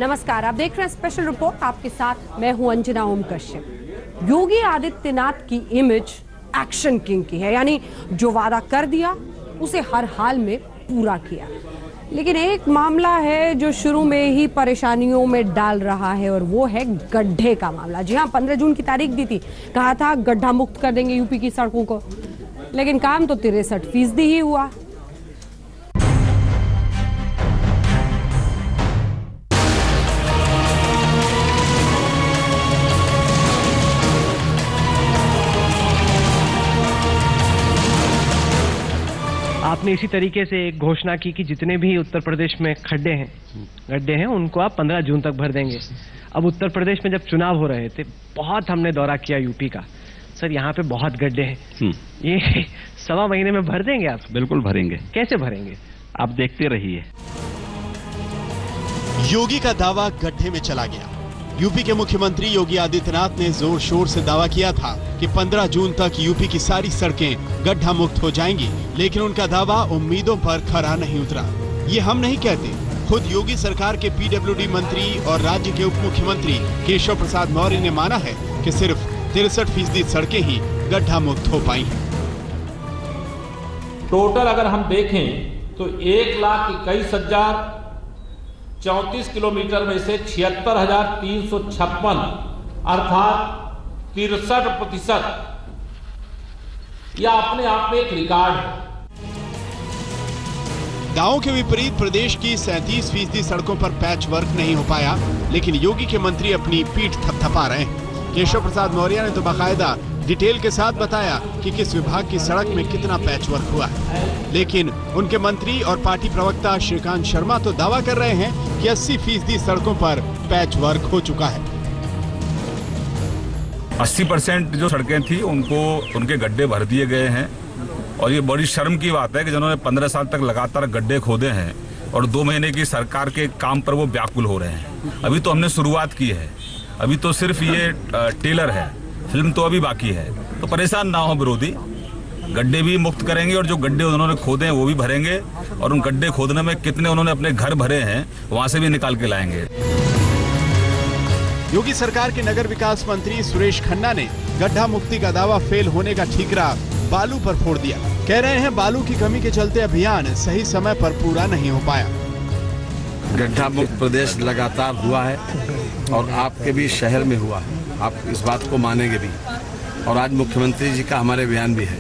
नमस्कार, आप देख रहे हैं स्पेशल रिपोर्ट। आपके साथ मैं हूं अंजना ओम कश्यप। योगी आदित्यनाथ की इमेज एक्शन किंग की है, यानी जो वादा कर दिया उसे हर हाल में पूरा किया। लेकिन एक मामला है जो शुरू में ही परेशानियों में डाल रहा है और वो है गड्ढे का मामला। जी हां, 15 जून की तारीख दी थी, कहा था गड्ढा मुक्त कर देंगे यूपी की सड़कों को, लेकिन काम तो 63% ही हुआ। आपने इसी तरीके से एक घोषणा की कि जितने भी उत्तर प्रदेश में गड्ढे हैं उनको आप 15 जून तक भर देंगे। अब उत्तर प्रदेश में जब चुनाव हो रहे थे, बहुत हमने दौरा किया यूपी का। सर, यहाँ पे बहुत गड्ढे हैं, ये 1.25 महीने में भर देंगे आप? बिल्कुल भरेंगे। कैसे भरेंगे? आप देखते रहिए। योगी का दावा गड्ढे में चला गया। यूपी के मुख्यमंत्री योगी आदित्यनाथ ने जोर शोर से दावा किया था कि 15 जून तक यूपी की सारी सड़कें गड्ढा मुक्त हो जाएंगी, लेकिन उनका दावा उम्मीदों पर खरा नहीं उतरा। ये हम नहीं कहते, खुद योगी सरकार के पीडब्ल्यूडी मंत्री और राज्य के उप मुख्यमंत्री केशव प्रसाद मौर्य ने माना है कि सिर्फ 63% सड़कें ही गड्ढा मुक्त हो पाई हैं। टोटल अगर हम देखें तो 1,21,034 किलोमीटर में से 76,356 अर्थात 63%, यह अपने आप में एक रिकॉर्ड है। दावों के विपरीत प्रदेश की 37% सड़कों पर पैच वर्क नहीं हो पाया, लेकिन योगी के मंत्री अपनी पीठ थपथपा रहे हैं। केशव प्रसाद मौर्य ने तो बाकायदा डिटेल के साथ बताया कि किस विभाग की सड़क में कितना पैच वर्क हुआ है, लेकिन उनके मंत्री और पार्टी प्रवक्ता श्रीकांत शर्मा तो दावा कर रहे हैं कि 80% सड़कों पर पैच वर्क हो चुका है। 80% जो सड़कें थी उनको उनके गड्ढे भर दिए गए हैं, और ये बड़ी शर्म की बात है कि जिन्होंने 15 साल तक लगातार गड्ढे खोदे हैं और 2 महीने की सरकार के काम पर वो व्याकुल हो रहे हैं। अभी तो हमने शुरुआत की है, अभी तो सिर्फ ये टेलर है, फिल्म तो अभी बाकी है। तो परेशान ना हो विरोधी, गड्ढे भी मुक्त करेंगे और जो गड्ढे उन्होंने खोदे हैं वो भी भरेंगे, और उन गड्ढे खोदने में कितने उन्होंने अपने घर भरे हैं वहां से भी निकाल के लाएंगे। योगी सरकार के नगर विकास मंत्री सुरेश खन्ना ने गड्ढा मुक्ति का दावा फेल होने का ठीकरा बालू पर फोड़ दिया। कह रहे हैं बालू की कमी के चलते अभियान सही समय पर पूरा नहीं हो पाया। गड्ढा मुक्त प्रदेश लगातार हुआ है और आपके भी शहर में हुआ है, आप इस बात को मानेंगे भी, और आज मुख्यमंत्री जी का हमारे बयान भी है।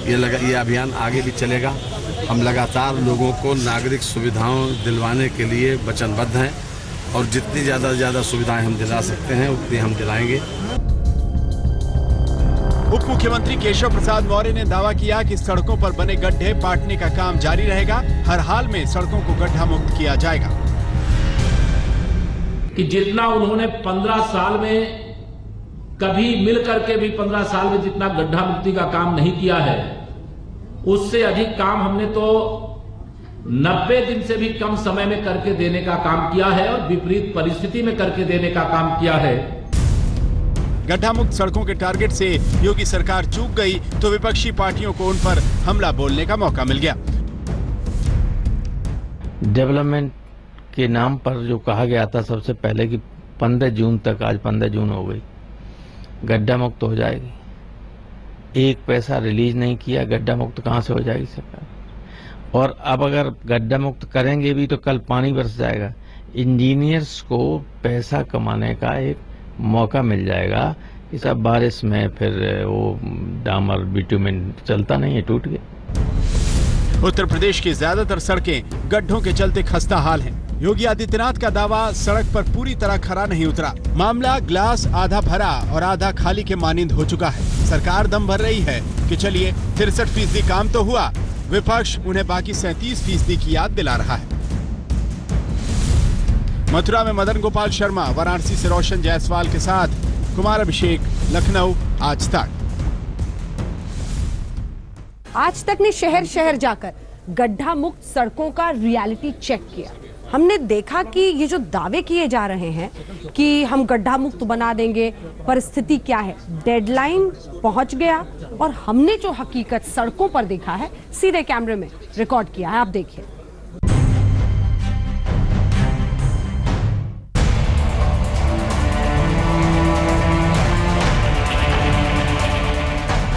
ये अभियान आगे भी चलेगा। हम लगातार लोगों को नागरिक सुविधाओं दिलवाने के लिए वचनबद्ध हैं, और जितनी ज्यादा सुविधाएं हम दिला सकते हैं उतनी हम दिलाएंगे। उप मुख्यमंत्री केशव प्रसाद मौर्य ने दावा किया कि सड़कों पर बने गड्ढे पाटने का काम जारी रहेगा। हर हाल में सड़कों को गड्ढा मुक्त किया जाएगा। कि जितना उन्होंने 15 साल में कभी मिल करके भी 15 साल में जितना गड्ढा मुक्ति का काम नहीं किया है, उससे अधिक काम हमने तो 90 दिन से भी कम समय में करके देने का काम किया है, और विपरीत परिस्थिति में करके देने का काम किया है। गड्ढा मुक्त सड़कों के टारगेट से योगी सरकार चूक गई तो विपक्षी पार्टियों को उन पर हमला बोलने का मौका मिल गया। डेवलपमेंट के नाम पर जो कहा गया था सबसे पहले कि 15 जून तक, आज 15 जून हो गई, गड्ढा मुक्त हो जाएगी। एक पैसा रिलीज नहीं किया, गड्ढा मुक्त कहां से हो जाएगी सरकार? और अब अगर गड्ढा मुक्त करेंगे भी तो कल पानी बरस जाएगा। इंजीनियर्स को पैसा कमाने का एक मौका मिल जाएगा कि सब बारिश में फिर वो डामर बिटुमेन चलता नहीं है, टूट गया। उत्तर प्रदेश की ज्यादातर सड़कें गड्ढों के चलते खस्ता हाल हैं। योगी आदित्यनाथ का दावा सड़क पर पूरी तरह खरा नहीं उतरा। मामला ग्लास आधा भरा और आधा खाली के मानिंद हो चुका है। सरकार दम भर रही है कि चलिए 63% काम तो हुआ, विपक्ष उन्हें बाकी 37% की याद दिला रहा है। मथुरा में मदन गोपाल शर्मा, वाराणसी से रोशन जायसवाल के साथ कुमार अभिषेक, लखनऊ, आज तक। आज तक ने शहर शहर जाकर गड्ढा मुक्त सड़कों का रियलिटी चेक किया। हमने देखा कि ये जो दावे किए जा रहे हैं कि हम गड्ढा मुक्त बना देंगे, परिस्थिति क्या है, डेडलाइन पहुंच गया, और हमने जो हकीकत सड़कों पर देखा है सीधे कैमरे में रिकॉर्ड किया है। आप देखिए।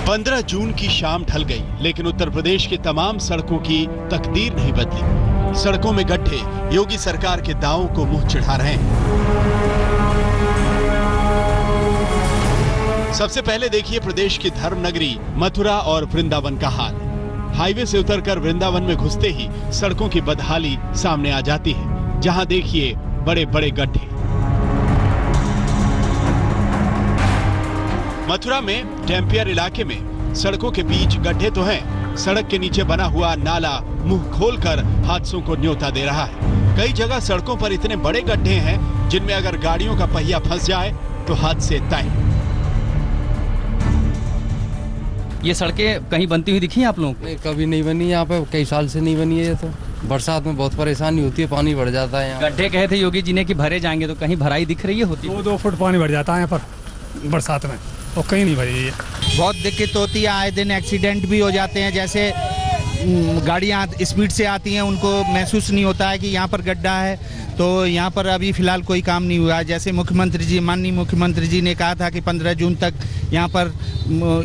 15 जून की शाम ढल गई, लेकिन उत्तर प्रदेश की तमाम सड़कों की तकदीर नहीं बदली। सड़कों में गड्ढे योगी सरकार के दावों को मुंह चिढ़ा रहे हैं। सबसे पहले देखिए प्रदेश की धर्म नगरी मथुरा और वृंदावन का हाल। हाईवे से उतरकर वृंदावन में घुसते ही सड़कों की बदहाली सामने आ जाती है। जहां देखिए बड़े बड़े गड्ढे। मथुरा में डैम्पियर इलाके में सड़कों के बीच गड्ढे तो हैं, सड़क के नीचे बना हुआ नाला मुंह खोलकर हादसों को न्योता दे रहा है। कई जगह सड़कों पर इतने बड़े गड्ढे हैं जिनमें अगर गाड़ियों का पहिया फंस जाए तो हादसे तय। ये सड़कें कहीं बनती हुई दिखी हैं आप लोगों को? नहीं, कभी नहीं बनी। यहाँ पे कई साल से नहीं बनी है। ये तो बरसात में बहुत परेशानी होती है, पानी बढ़ जाता है। गड्ढे कहे थे योगी जी ने कि भरे जाएंगे, तो कहीं भराई दिख रही है? होती 2-2 फुट पानी भर जाता है यहाँ पर बरसात में, और कहीं नहीं भरी है। बहुत दिक्कत होती है, आए दिन एक्सीडेंट भी हो जाते हैं। जैसे गाड़ियाँ स्पीड से आती हैं, उनको महसूस नहीं होता है कि यहाँ पर गड्ढा है। तो यहाँ पर अभी फिलहाल कोई काम नहीं हुआ है। जैसे माननीय मुख्यमंत्री जी ने कहा था कि 15 जून तक यहाँ पर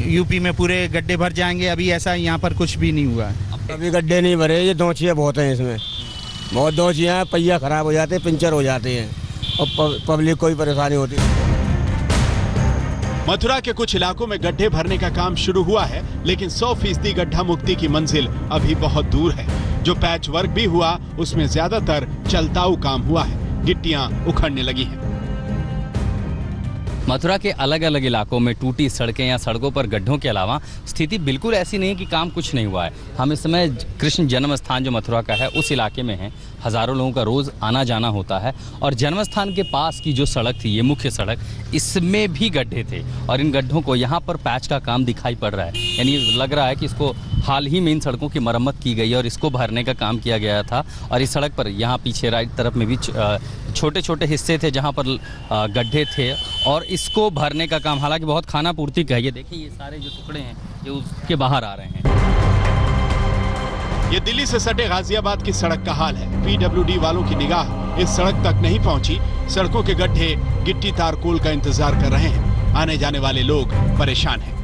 यूपी में पूरे गड्ढे भर जाएंगे, अभी ऐसा यहाँ पर कुछ भी नहीं हुआ है। अभी गड्ढे नहीं भरे, ये दोंचियाँ बहुत हैं इसमें, बहुत दोंचियाँ हैं, पहिया खराब हो जाते हैं, पंचर हो जाते हैं और पब्लिक को भी परेशानी होती है। मथुरा के कुछ इलाकों में गड्ढे भरने का काम शुरू हुआ है, लेकिन 100% गड्ढा मुक्ति की मंजिल अभी बहुत दूर है। जो पैच वर्क भी हुआ उसमें ज्यादातर चलताऊ काम हुआ है, गिट्टियां उखड़ने लगी हैं। मथुरा के अलग अलग इलाकों में टूटी सड़कें या सड़कों पर गड्ढों के अलावा स्थिति बिल्कुल ऐसी नहीं कि काम कुछ नहीं हुआ है। हम इस समय कृष्ण जन्म स्थान जो मथुरा का है उस इलाके में हैं। हज़ारों लोगों का रोज़ आना जाना होता है और जन्म स्थान के पास की जो सड़क थी, ये मुख्य सड़क, इसमें भी गड्ढे थे और इन गड्ढों को यहाँ पर पैच का काम दिखाई पड़ रहा है। यानी लग रहा है कि इसको हाल ही में इन सड़कों की मरम्मत की गई और इसको भरने का काम किया गया था। और इस सड़क पर यहाँ पीछे राइट तरफ में भी छोटे छोटे हिस्से थे जहाँ पर गड्ढे थे और इसको भरने का काम, हालांकि बहुत खाना पूर्ति का है। ये देखिए, ये सारे जो टुकड़े हैं ये उसके बाहर आ रहे हैं। ये दिल्ली से सटे गाजियाबाद की सड़क का हाल है। पीडब्ल्यूडी वालों की निगाह इस सड़क तक नहीं पहुंची। सड़कों के गड्ढे गिट्टी तारकोल का इंतजार कर रहे हैं। आने जाने वाले लोग परेशान हैं।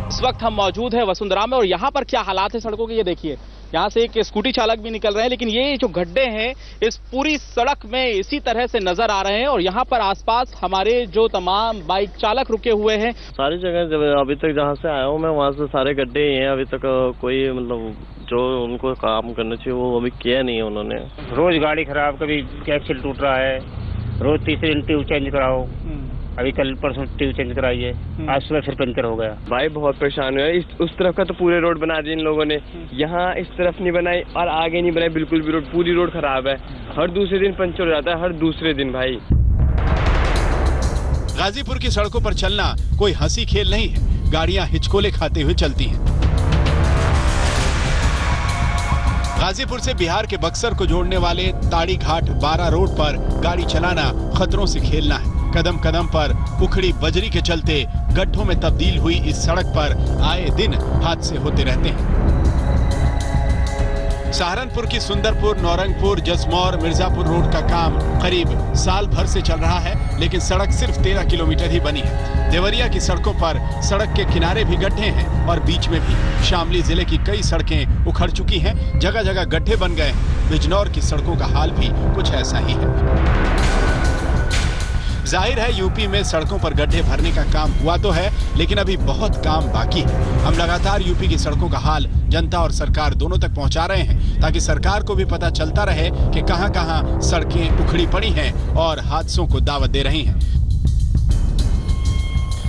इस वक्त हम मौजूद हैं वसुंधरा में और यहाँ पर क्या हालात है सड़कों के, ये देखिए। यहाँ से एक स्कूटी चालक भी निकल रहे हैं, लेकिन ये जो गड्ढे हैं इस पूरी सड़क में इसी तरह से नजर आ रहे हैं। और यहाँ पर आसपास हमारे जो तमाम बाइक चालक रुके हुए हैं, सारी जगह अभी तक जहाँ से आया हूँ मैं वहाँ से सारे गड्ढे ही हैं। अभी तक कोई मतलब जो उनको काम करना चाहिए वो अभी किया नहीं है उन्होंने। रोज गाड़ी खराब, कभी एक्सल टूट रहा है, रोज तीसरे दिन ट्यूब चेंज कराओ। अभी कल परसों ट्यूब चेंज कराई है, आज सुबह फिर पंचर हो गया। भाई बहुत परेशान हुआ। उस तरफ का तो पूरे रोड बना दिए इन लोगों ने, यहाँ इस तरफ नहीं बनाई और आगे नहीं बनाई बिल्कुल भी। रोड पूरी रोड खराब है, हर दूसरे दिन पंचर हो जाता है, हर दूसरे दिन। भाई गाजीपुर की सड़कों पर चलना कोई हंसी खेल नहीं है। गाड़ियां हिचकोले खाते हुए चलती हैं। गाजीपुर से बिहार के बक्सर को जोड़ने वाले ताड़ी घाट 12 रोड पर गाड़ी चलाना खतरों से खेलना है। कदम कदम पर उखड़ी बजरी के चलते गड्ढों में तब्दील हुई इस सड़क पर आए दिन हादसे होते रहते हैं। सहारनपुर की सुंदरपुर, नौरंगपुर, जसमौर, मिर्जापुर रोड का काम करीब साल भर से चल रहा है, लेकिन सड़क सिर्फ 13 किलोमीटर ही बनी है। देवरिया की सड़कों पर सड़क के किनारे भी गड्ढे हैं और बीच में भी। शामली जिले की कई सड़कें उखड़ चुकी हैं, जगह जगह गड्ढे बन गए। बिजनौर की सड़कों का हाल भी कुछ ऐसा ही है। जाहिर है यूपी में सड़कों पर गड्ढे भरने का काम हुआ तो है, लेकिन अभी बहुत काम बाकी है। हम लगातार यूपी की सड़कों का हाल जनता और सरकार दोनों तक पहुंचा रहे हैं, ताकि सरकार को भी पता चलता रहे कि कहां-कहां सड़कें उखड़ी पड़ी हैं और हादसों को दावत दे रही हैं।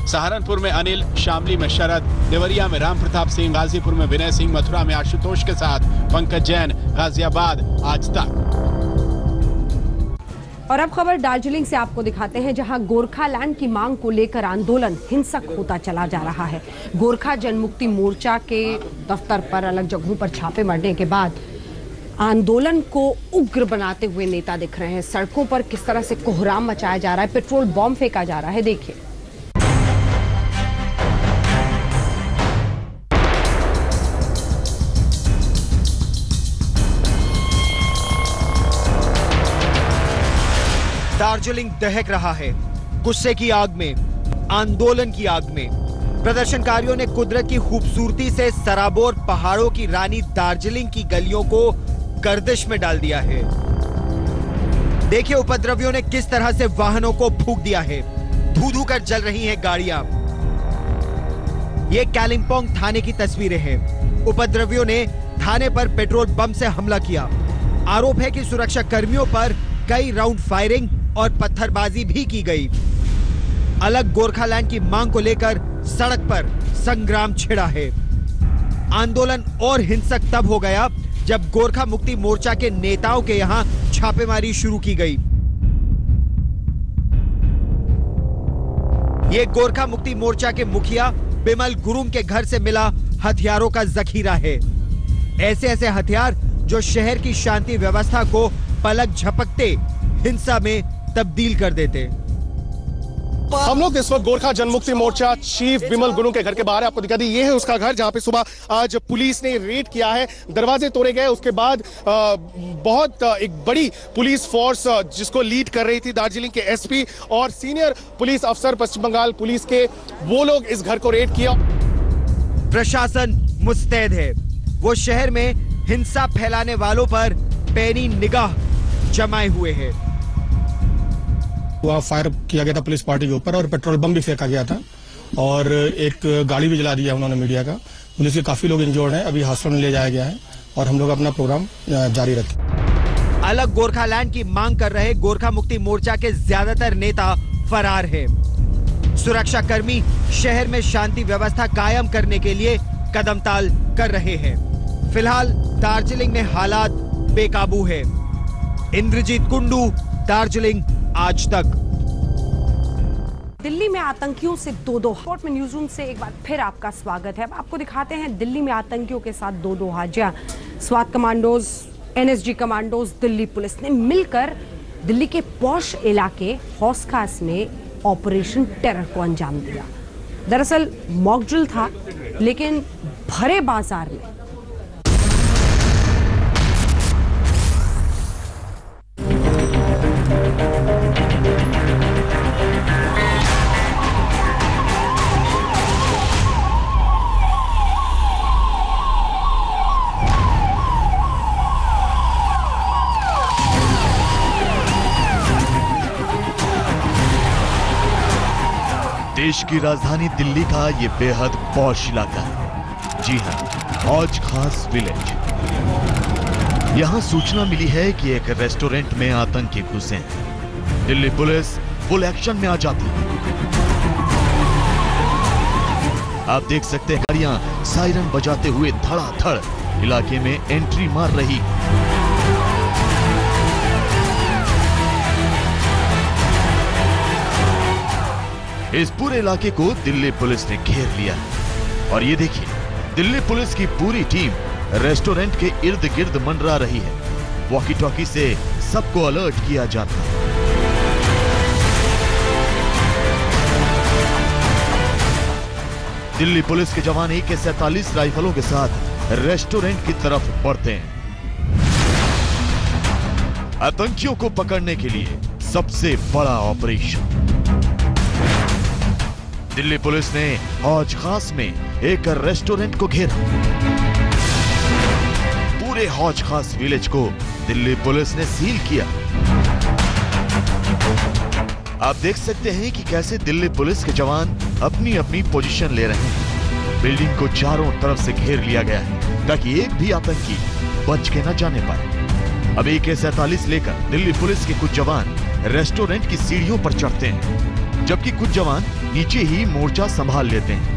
सहारनपुर में अनिल, शामली में शरद, देवरिया में राम प्रताप सिंह, गाजीपुर में विनय सिंह, मथुरा में आशुतोष के साथ पंकज जैन, गाजियाबाद आज तक। और अब खबर दार्जिलिंग से आपको दिखाते हैं, जहां गोरखालैंड की मांग को लेकर आंदोलन हिंसक होता चला जा रहा है। गोरखा जनमुक्ति मोर्चा के दफ्तर पर अलग जगहों पर छापे मारने के बाद आंदोलन को उग्र बनाते हुए नेता दिख रहे हैं। सड़कों पर किस तरह से कोहराम मचाया जा रहा है, पेट्रोल बॉम्ब फेंका जा रहा है, देखिए। दार्जिलिंग दहक रहा है गुस्से की आग में, आंदोलन की आग में। प्रदर्शनकारियों ने कुदरत की खूबसूरती से सराबोर पहाड़ों की रानी दार्जिलिंग की गलियों को गर्दिश में डाल दिया है। देखिए उपद्रवियों ने किस तरह से वाहनों को फूंक दिया है। धू-धू कर जल रही हैं गाड़ियां। ये कालिम्पोंग थाने की तस्वीरें हैं। उपद्रवियों ने थाने पर पेट्रोल बम से हमला किया। आरोप है कि सुरक्षा कर्मियों पर कई राउंड फायरिंग और पत्थरबाजी भी की गई। अलग गोरखालैंड की मांग को लेकर सड़क पर संग्राम छिड़ा है। आंदोलन और हिंसक तब हो गया जब गोरखा मुक्ति मोर्चा के नेताओं के यहां छापेमारी शुरू की गई। ये गोरखा मुक्ति मोर्चा के मुखिया बिमल गुरुंग के घर से मिला हथियारों का जखीरा है। ऐसे ऐसे हथियार जो शहर की शांति व्यवस्था को पलक झपकते हिंसा में तब्दील कर देते। हम लोग इस वक्त गोरखा जनमुक्ति मोर्चा चीफ बिमल गुरुंग के घर के बाहर आपको दिखा दी। ये है उसका घर जहां पे सुबह आज पुलिस ने रेड किया है, दरवाजे तोड़े गए। उसके बाद बहुत एक बड़ी पुलिस फोर्स जिसको लीड कर रही थी दार्जिलिंग के एसपी और सीनियर पुलिस अफसर पश्चिम बंगाल पुलिस के, वो लोग इस घर को रेड किया। प्रशासन मुस्तैद है। वो शहर में हिंसा फैलाने वालों पर पैनी निगाह जमाए हुए है। वहाँ फायर किया गया था पुलिस पार्टी के ऊपर और पेट्रोल बम भी फेंका गया था और एक गाड़ी भी जला दिया उन्होंने मीडिया का। पुलिस के काफी लोग इंजर्ड हैं, अभी हॉस्पिटल में ले जाया गया है और हम लोग अपना प्रोग्राम जारी रखें। अलग गोरखालैंड की मांग कर रहे गोरखा मुक्ति मोर्चा के ज्यादातर नेता फरार हैं। सुरक्षा कर्मी शहर में शांति व्यवस्था कायम करने के लिए कदमताल कर रहे हैं। फिलहाल दार्जिलिंग में हालात बेकाबू है। इंद्रजीत कुंडू, दार्जिलिंग, आज तक। दिल्ली में आतंकियों से दो कोर्ट में न्यूज रूम से एक बार फिर आपका स्वागत है। अब आपको दिखाते हैं दिल्ली में आतंकियों के साथ दो हाजियां। स्वात commandos, NSG commandos, Delhi police ने मिलकर दिल्ली के पॉश इलाके हौस खास में ऑपरेशन टेरर को अंजाम दिया। दरअसल मॉकड्रिल था, लेकिन भरे बाजार में देश की राजधानी दिल्ली का ये बेहद पॉश इलाका है। जी हाँ, हौज खास विलेज। यहाँ सूचना मिली है कि एक रेस्टोरेंट में आतंकी घुसे हैं। दिल्ली पुलिस फुल एक्शन में आ जाती है। आप देख सकते हैं गाड़ियां सायरन बजाते हुए धड़ाधड़ इलाके में एंट्री मार रही। इस पूरे इलाके को दिल्ली पुलिस ने घेर लिया है और ये देखिए, दिल्ली पुलिस की पूरी टीम रेस्टोरेंट के इर्द गिर्द मंडरा रही है। वॉकी टॉकी से सबको अलर्ट किया जाता है। दिल्ली पुलिस के जवान AK-47 राइफलों के साथ रेस्टोरेंट की तरफ बढ़ते हैं। आतंकियों को पकड़ने के लिए सबसे बड़ा ऑपरेशन। दिल्ली पुलिस ने हौज खास में एक रेस्टोरेंट को घेरा। पूरे हौज खास विलेज को दिल्ली पुलिस ने सील किया। आप देख सकते हैं कि कैसे दिल्ली पुलिस के जवान अपनी अपनी पोजीशन ले रहे हैं। बिल्डिंग को चारों तरफ से घेर लिया गया है ताकि एक भी आतंकी बच के न जाने पाए। अब AK-47 लेकर दिल्ली पुलिस के कुछ जवान रेस्टोरेंट की सीढ़ियों पर चढ़ते हैं, जबकि कुछ जवान नीचे ही मोर्चा संभाल लेते हैं।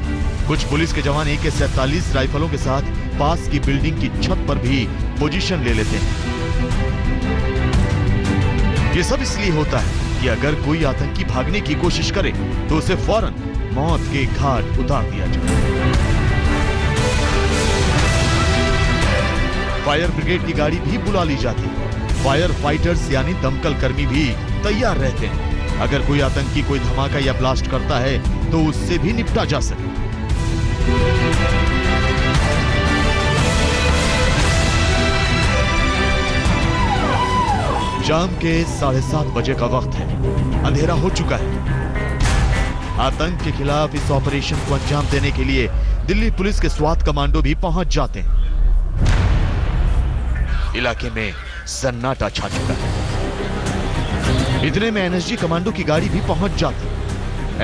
कुछ पुलिस के जवान AK-47 राइफलों के साथ पास की बिल्डिंग की छत पर भी पोजीशन ले लेते हैं। ये सब इसलिए होता है कि अगर कोई आतंकी भागने की कोशिश करे तो उसे फौरन मौत के घाट उतार दिया जाए। फायर ब्रिगेड की गाड़ी भी बुला ली जाती है। फायर फाइटर्स यानी दमकल कर्मी भी तैयार रहते हैं। अगर कोई आतंकी कोई धमाका या ब्लास्ट करता है तो उससे भी निपटा जा सके। शाम के 7:30 बजे का वक्त है। अंधेरा हो चुका है। आतंक के खिलाफ इस ऑपरेशन को अंजाम देने के लिए दिल्ली पुलिस के स्वात कमांडो भी पहुंच जाते हैं। इलाके में सन्नाटा छा चुका है। इतने में एनएसजी कमांडो की गाड़ी भी पहुंच जाती है।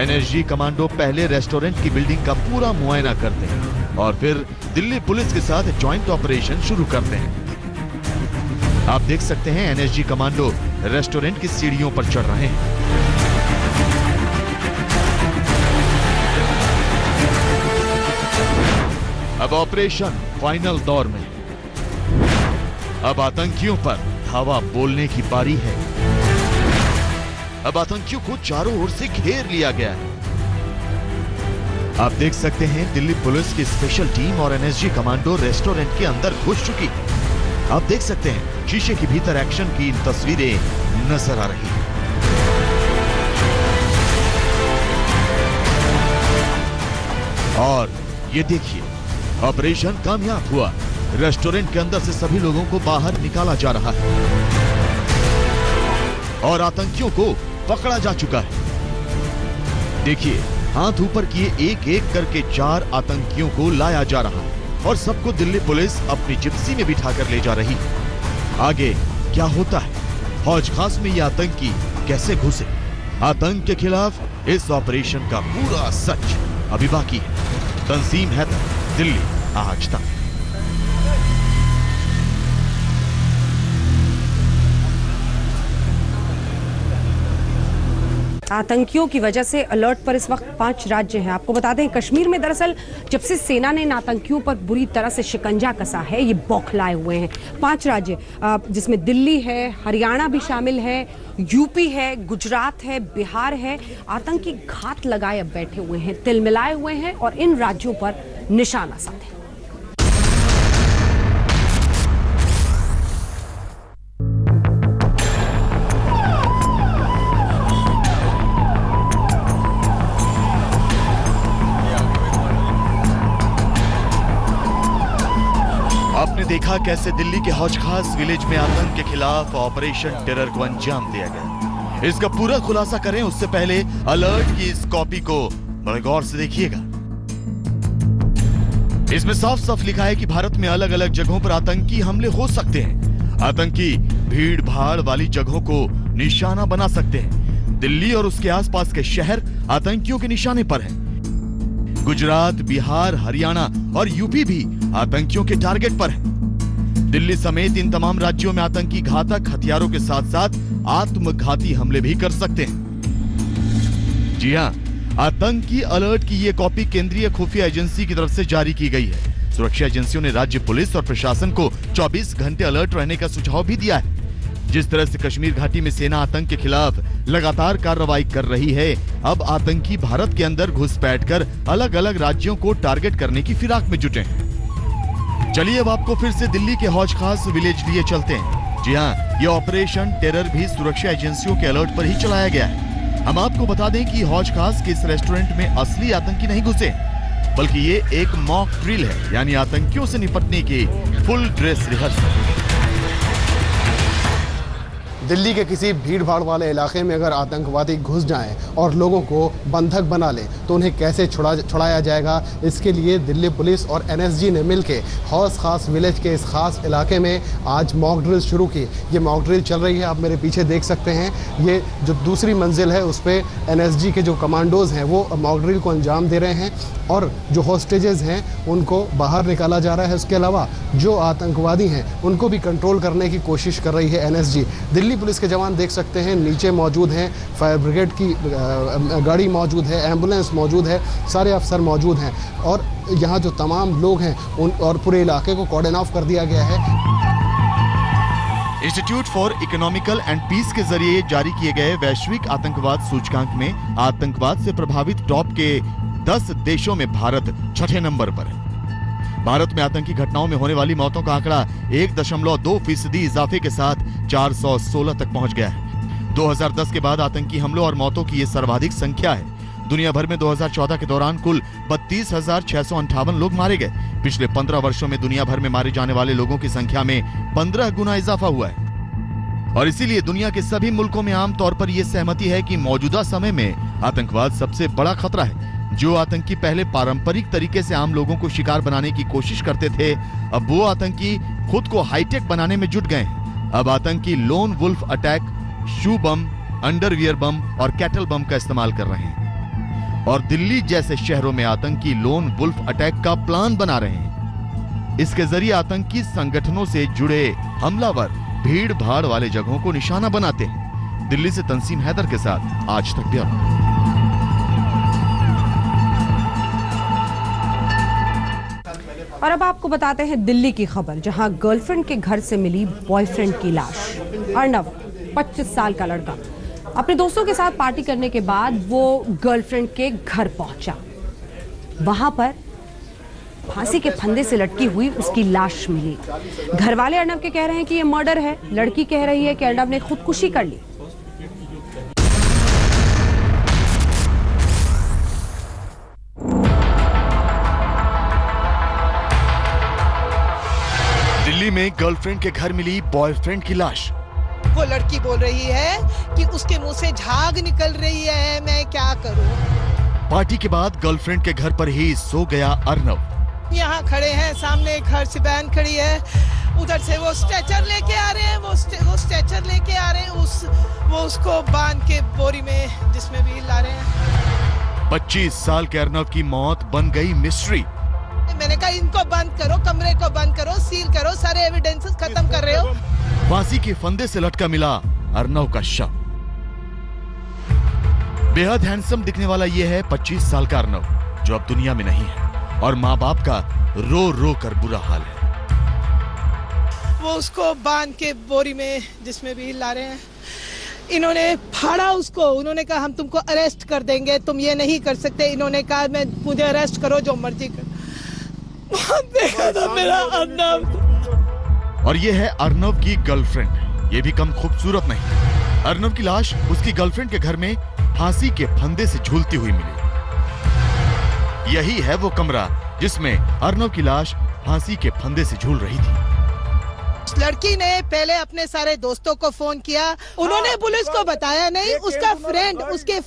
एनएसजी कमांडो पहले रेस्टोरेंट की बिल्डिंग का पूरा मुआयना करते हैं और फिर दिल्ली पुलिस के साथ ज्वाइंट ऑपरेशन शुरू करते हैं। आप देख सकते हैं एनएसजी कमांडो रेस्टोरेंट की सीढ़ियों पर चढ़ रहे हैं। अब ऑपरेशन फाइनल दौर में। अब आतंकियों पर धावा बोलने की बारी है। अब आतंकियों को चारों ओर से घेर लिया गया है। आप देख सकते हैं दिल्ली पुलिस की स्पेशल टीम और एनएसजी कमांडो रेस्टोरेंट के अंदर घुस चुकी है। आप देख सकते हैं शीशे के भीतर एक्शन की तस्वीरें नजर आ रही हैं। और ये देखिए, ऑपरेशन कामयाब हुआ। रेस्टोरेंट के अंदर से सभी लोगों को बाहर निकाला जा रहा है और आतंकियों को पकड़ा जा चुका है। देखिए, हाथ ऊपर किए एक एक करके 4 आतंकियों को लाया जा रहा है और सबको दिल्ली पुलिस अपनी जिप्सी में बिठाकर ले जा रही है। आगे क्या होता है? हौज खास में ये आतंकी कैसे घुसे? आतंक के खिलाफ इस ऑपरेशन का पूरा सच अभी बाकी है। तंजीम हैदर, दिल्ली आज तक। आतंकियों की वजह से अलर्ट पर इस वक्त 5 राज्य हैं। आपको बता दें, कश्मीर में दरअसल जब से सेना ने इन आतंकियों पर बुरी तरह से शिकंजा कसा है, ये बौखलाए हुए हैं। 5 राज्य जिसमें दिल्ली है, हरियाणा भी शामिल है, यूपी है, गुजरात है, बिहार है। आतंकी घात लगाए अब बैठे हुए हैं, तिलमिलाए हुए हैं और इन राज्यों पर निशाना साधे। आपने देखा कैसे दिल्ली के हौज खास विलेज में आतंक के खिलाफ ऑपरेशन टेरर को अंजाम दिया गया। इसका पूरा खुलासा करें उससे पहले अलर्ट की इस कॉपी को बड़े गौर से देखिएगा। इसमें साफ साफ लिखा है कि भारत में अलग अलग जगहों पर आतंकी हमले हो सकते हैं। आतंकी भीड़ भाड़ वाली जगहों को निशाना बना सकते हैं। दिल्ली और उसके आसपास के शहर आतंकियों के निशाने पर हैं। गुजरात, बिहार, हरियाणा और यूपी भी आतंकियों के टारगेट पर है। दिल्ली समेत इन तमाम राज्यों में आतंकी घातक हथियारों के साथ साथ आत्मघाती हमले भी कर सकते हैं। जी हां, आतंकी अलर्ट की ये कॉपी केंद्रीय खुफिया एजेंसी की तरफ से जारी की गई है। सुरक्षा एजेंसियों ने राज्य पुलिस और प्रशासन को 24 घंटे अलर्ट रहने का सुझाव भी दिया है। जिस तरह से कश्मीर घाटी में सेना आतंक के खिलाफ लगातार कार्रवाई कर रही है, अब आतंकी भारत के अंदर घुसपैठ कर अलग अलग राज्यों को टारगेट करने की फिराक में जुटे हैं। चलिए अब आपको फिर से दिल्ली के हौज खास विलेज लिए चलते हैं। जी हाँ, ये ऑपरेशन टेरर भी सुरक्षा एजेंसियों के अलर्ट पर ही चलाया गया है। हम आपको बता दें कि हौज खास के इस रेस्टोरेंट में असली आतंकी नहीं घुसे, बल्कि ये एक मॉक ड्रिल है, यानी आतंकियों से निपटने की फुल ड्रेस रिहर्सल। दिल्ली के किसी भीड़ भाड़ वाले इलाके में अगर आतंकवादी घुस जाएं और लोगों को बंधक बना लें तो उन्हें कैसे छुड़ाया जाएगा, इसके लिए दिल्ली पुलिस और एनएसजी ने मिलकर हौज खास विलेज के इस खास इलाके में आज मॉक ड्रिल शुरू की। ये मॉक ड्रिल चल रही है, आप मेरे पीछे देख सकते हैं। ये जो दूसरी मंजिल है उस पर एनएसजी के जो कमांडोज हैं वो मॉक ड्रिल को अंजाम दे रहे हैं और जो हॉस्टेजेस हैं उनको बाहर निकाला जा रहा है। इसके अलावा जो आतंकवादी हैं उनको भी कंट्रोल करने की कोशिश कर रही है एनएसजी। दिल्ली पुलिस के जवान देख सकते हैं नीचे मौजूद हैं, फायर ब्रिगेड की गाड़ी मौजूद है, एम्बुलेंस मौजूद है, सारे अफसर मौजूद हैं और यहाँ जो तमाम लोग हैं उन और पूरे इलाके को कॉर्डन ऑफ कर दिया गया है। Institute for economical and peace के जरिए जारी किए गए वैश्विक आतंकवाद सूचकांक में आतंकवाद से प्रभावित टॉप के 10 देशों में भारत 6ठे नंबर पर है। भारत में आतंकी घटनाओं में होने वाली मौतों का आंकड़ा 1.2% इजाफे के साथ 416 तक पहुंच गया है। 2010 के बाद आतंकी हमलों और मौतों की ये सर्वाधिक संख्या है। दुनिया भर में 2014 के दौरान कुल 32,658 लोग मारे गए। पिछले 15 वर्षों में दुनिया भर में मारे जाने वाले लोगों की संख्या में 15 गुना इजाफा हुआ है। और इसीलिए दुनिया के सभी मुल्कों में आमतौर पर यह सहमति है कि मौजूदा समय में आतंकवाद सबसे बड़ा खतरा है। जो आतंकी पहले पारंपरिक तरीके से आम लोगों को शिकार बनाने की कोशिश करते थे, अब वो आतंकी खुद को हाईटेक बनाने में जुट गए हैं। अब आतंकी लोन वुल्फ अटैक, शू बम, अंडरवियर बम और कैटल बम का इस्तेमाल कर रहे हैं और दिल्ली जैसे शहरों में आतंकी लोन वुल्फ अटैक का प्लान बना रहे हैं। इसके जरिए आतंकी संगठनों से जुड़े हमलावर भीड़ भाड़ वाले जगहों को निशाना बनाते हैं। दिल्ली से तंसीम हैदर के साथ आज तक ब्यूरो। और अब आपको बताते हैं दिल्ली की खबर, जहां गर्लफ्रेंड के घर से मिली बॉयफ्रेंड की लाश। अर्नव 25 साल का लड़का अपने दोस्तों के साथ पार्टी करने के बाद वो गर्लफ्रेंड के घर पहुंचा। वहां पर फांसी के फंदे से लटकी हुई उसकी लाश मिली। घर वाले अर्नव के कह रहे हैं कि ये मर्डर है, लड़की कह रही है कि अर्नव ने खुदकुशी कर ली। दिल्ली में गर्लफ्रेंड के घर मिली बॉयफ्रेंड की लाश। वो लड़की बोल रही है कि उसके मुंह से झाग निकल रही है, मैं क्या करूं। पार्टी के बाद गर्लफ्रेंड के घर पर ही सो गया अर्नव। यहाँ खड़े हैं, सामने एक हर्ष बैन खड़ी है, उधर से वो स्ट्रेचर लेके आ रहे हैं, वो स्ट्रेचर लेके आ रहे हैं, वो उसको बांध के बोरी में जिसमें भी ला रहे हैं। 25 साल के अर्नव की मौत बन गई मिस्ट्री। मैंने कहा इनको बंद करो, कमरे को बंद करो, सील करो, सारे एविडेंसेस खत्म कर रहे हो। फांसी के फंदे से लटका मिला अर्नव का शव। बेहद हैंडसम दिखने वाला ये है 25 साल का अर्नव, जो अब दुनिया में नहीं है और माँ बाप का रो रो कर बुरा हाल है। वो उसको बांध के बोरी में जिसमें भी ला रहे हैं। इन्होंने फाड़ा उसको, उन्होंने कहा हम तुमको अरेस्ट कर देंगे, तुम ये नहीं कर सकते। इन्होंने कहा मुझे अरेस्ट करो, जो मर्जी कर। देखा था मेरा अर्नव। और ये है अर्नव की गर्लफ्रेंड, ये भी कम खूबसूरत नहीं। अर्नव की लाश उसकी गर्लफ्रेंड के घर में फांसी के फंदे से झूलती हुई मिली। यही है वो कमरा जिसमें अर्नव की लाश फांसी के फंदे से झूल रही थी। उस लड़की ने पहले अपने सारे दोस्तों को फोन किया, उन्होंने पुलिस को बताया नहीं। उसके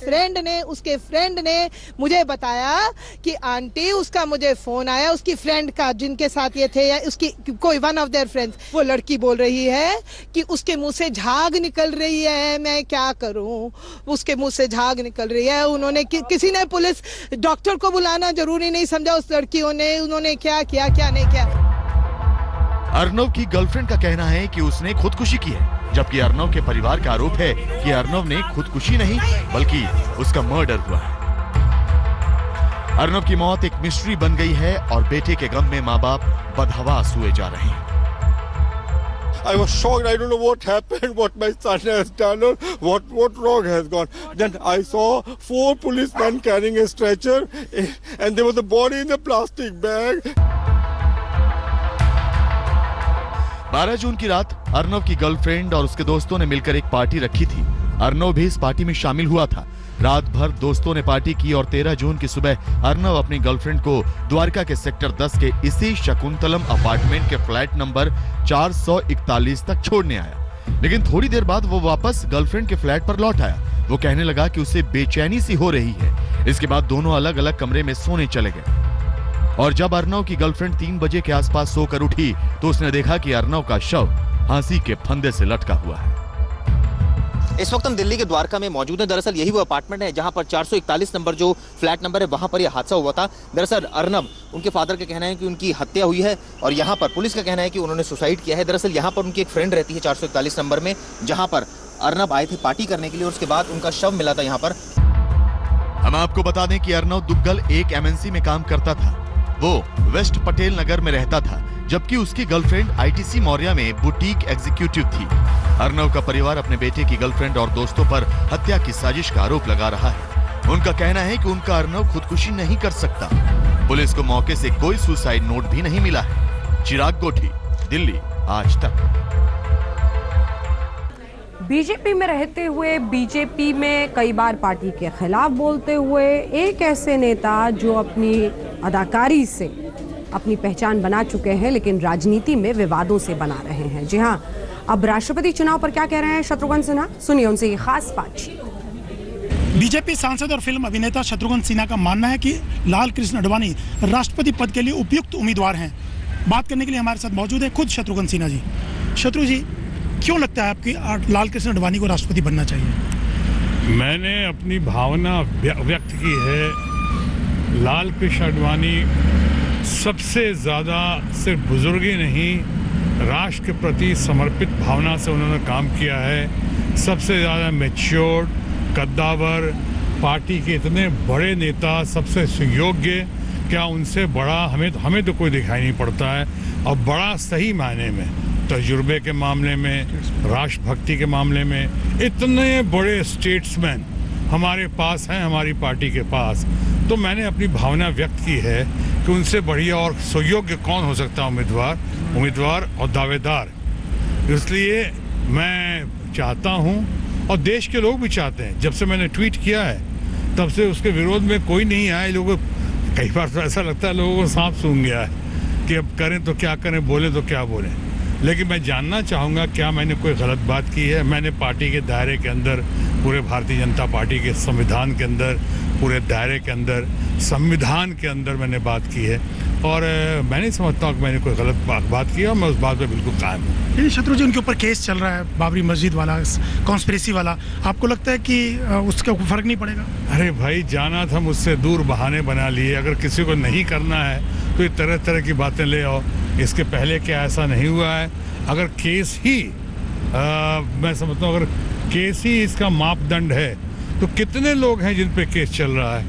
फ्रेंड ने मुझे बताया कि आंटी उसका मुझे फोन आया, उसकी फ्रेंड का, जिनके साथ ये थे, या उसकी कोई वन ऑफ देयर फ्रेंड्स। वो लड़की बोल रही है कि उसके मुंह से झाग निकल रही है, मैं क्या करूं। उसके मुंह से झाग निकल रही है। उन्होंने किसी ने, पुलिस डॉक्टर को बुलाना जरूरी नहीं समझा उस लड़कियों ने। उन्होंने क्या किया, क्या नहीं किया। अर्नव की गर्लफ्रेंड का कहना है कि उसने खुदकुशी की है, जबकि अर्नव के परिवार का आरोप है कि अर्नव ने खुदकुशी नहीं बल्कि उसका मर्डर हुआ है। अर्नव की मौत एक मिस्ट्री बन गई है और बेटे के गम में माँ बाप बदहवास हुए जा रहे हैं। I was shocked. I don't know what happened, what my son has done, or what wrong has gone. Then I saw 4 policemen carrying a stretcher, and there was a body in a plastic bag. 12 जून की रात अर्नव की girlfriend और उसके दोस्तों ने मिलकर एक party रखी थी। अर्नव भी इस पार्टी में शामिल हुआ था। रात भर दोस्तों ने पार्टी की और 13 जून की सुबह अर्नव अपनी गर्लफ्रेंड को द्वारका के सेक्टर 10 के इसी शकुंतलम अपार्टमेंट के फ्लैट नंबर 441 तक छोड़ने आया। लेकिन थोड़ी देर बाद वो वापस गर्लफ्रेंड के फ्लैट पर लौट आया। वो कहने लगा कि उसे बेचैनी सी हो रही है। इसके बाद दोनों अलग अलग कमरे में सोने चले गए और जब अर्नव की गर्लफ्रेंड 3 बजे के आसपास सोकर उठी तो उसने देखा कि अर्नव का शव फांसी के फंदे से लटका हुआ है। इस वक्त हम दिल्ली के द्वारका में मौजूद हैं। दरअसल यही वो अपार्टमेंट है जहां पर 441 नंबर जो फ्लैट नंबर है वहां पर यह हादसा हुआ था। दरअसल अर्नव, उनके फादर का कहना है कि उनकी हत्या हुई है और यहां पर पुलिस का कहना है कि उन्होंने सुसाइड किया है। दरअसल यहां पर उनकी एक फ्रेंड रहती है 441 नंबर में, जहां पर अर्नव आए थे पार्टी करने के लिए और उसके बाद उनका शव मिला था यहाँ पर। हम आपको बता दें कि अर्नव दुग्गल एक MNC में काम करता था। वो वेस्ट पटेल नगर में रहता था, जबकि उसकी गर्लफ्रेंड ITC मौर्या में बुटीक एग्जीक्यूटिव थी। अर्नव का परिवार अपने बेटे की गर्लफ्रेंड और दोस्तों पर हत्या की साजिश का आरोप लगा रहा है। उनका कहना है कि उनका अर्नव खुदकुशी नहीं कर सकता। पुलिस को मौके से कोई सुसाइड नोट भी नहीं मिला है। चिराग गोठी, दिल्ली, आज तक। बीजेपी में रहते हुए, बीजेपी में कई बार पार्टी के खिलाफ बोलते हुए एक ऐसे नेता जो अपनी अदाकारी से अपनी पहचान बना चुके हैं लेकिन राजनीति में विवादों से बना रहे हैं। जी हाँ, अब राष्ट्रपति चुनाव पर क्या कह रहे हैं शत्रुघ्न सिन्हा, सुनिए उनसे ये खास बातचीत। बीजेपी सांसद और फिल्म अभिनेता शत्रुघ्न सिन्हा का मानना है कि लाल कृष्ण आडवाणी राष्ट्रपति पद के लिए उपयुक्त उम्मीदवार हैं। बात करने के लिए हमारे साथ मौजूद है खुद शत्रुघ्न सिन्हा जी। शत्रु जी, क्यों लगता है आपकी लाल कृष्ण आडवाणी को राष्ट्रपति बनना चाहिए? मैंने अपनी भावना व्यक्त की है। लाल कृष्ण आडवाणी सबसे ज़्यादा सिर्फ बुजुर्ग ही नहीं, राष्ट्र के प्रति समर्पित भावना से उन्होंने काम किया है। सबसे ज़्यादा मैच्योर्ड, कद्दावर, पार्टी के इतने बड़े नेता, सबसे सुयोग्य, क्या उनसे बड़ा हमें तो कोई दिखाई नहीं पड़ता है। और बड़ा सही मायने में, तजुर्बे के मामले में, राष्ट्रभक्ति के मामले में, इतने बड़े स्टेट्समैन हमारे पास हैं, हमारी पार्टी के पास। तो मैंने अपनी भावना व्यक्त की है कि उनसे बढ़िया और सुयोग्य कौन हो सकता है उम्मीदवार और दावेदार। इसलिए मैं चाहता हूं और देश के लोग भी चाहते हैं। जब से मैंने ट्वीट किया है तब से उसके विरोध में कोई नहीं आया। लोगों कई बार तो ऐसा लगता है लोगों को सांप सूंघ गया है कि अब करें तो क्या करें, बोले तो क्या बोलें। लेकिन मैं जानना चाहूँगा क्या मैंने कोई गलत बात की है। मैंने पार्टी के दायरे के अंदर, पूरे भारतीय जनता पार्टी के संविधान के अंदर, पूरे दायरे के अंदर, संविधान के अंदर मैंने बात की है और मैं नहीं समझता हूँ कि मैंने कोई गलत बात की है और मैं उस बात पे बिल्कुल कायम हूँ। लेकिन शत्रु जी, उनके ऊपर केस चल रहा है, बाबरी मस्जिद वाला, कॉन्स्पिरेसी वाला, आपको लगता है कि उसका फर्क नहीं पड़ेगा? अरे भाई, जाना था मुझसे दूर, बहाने बना लिए। अगर किसी को नहीं करना है तो ये तरह तरह की बातें ले आओ। इसके पहले क्या ऐसा नहीं हुआ है? अगर केस ही मैं समझता हूँ, अगर केस ही इसका मापदंड है तो कितने लोग हैं जिन पे केस चल रहा है?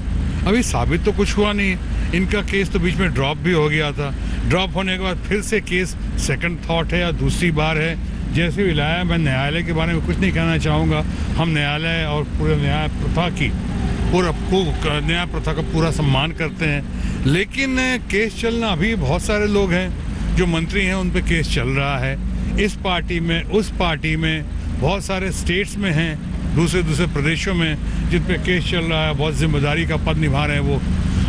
अभी साबित तो कुछ हुआ नहीं। इनका केस तो बीच में ड्रॉप भी हो गया था। ड्रॉप होने के बाद फिर से केस सेकंड थॉट है या दूसरी बार है। जैसे भी लाया, मैं न्यायालय के बारे में कुछ नहीं कहना चाहूँगा। हम न्यायालय और पूरे न्याय प्रथा का पूरा सम्मान करते हैं। लेकिन केस चलना, अभी बहुत सारे लोग हैं जो मंत्री हैं, उन पे केस चल रहा है। इस पार्टी में, उस पार्टी में, बहुत सारे स्टेट्स में हैं, दूसरे प्रदेशों में जिन पे केस चल रहा है। बहुत जिम्मेदारी का पद निभा रहे हैं वो।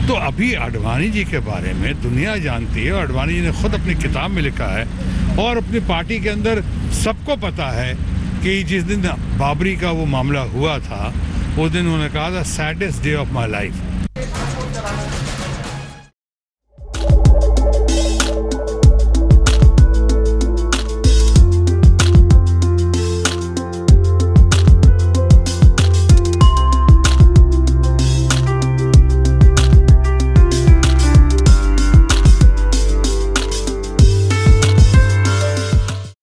तो अभी आडवाणी जी के बारे में दुनिया जानती है। आडवाणी जी ने खुद अपनी किताब में लिखा है और अपनी पार्टी के अंदर सबको पता है कि जिस दिन बाबरी का वो मामला हुआ था, उस दिन उन्होंने कहा था saddest day of my life.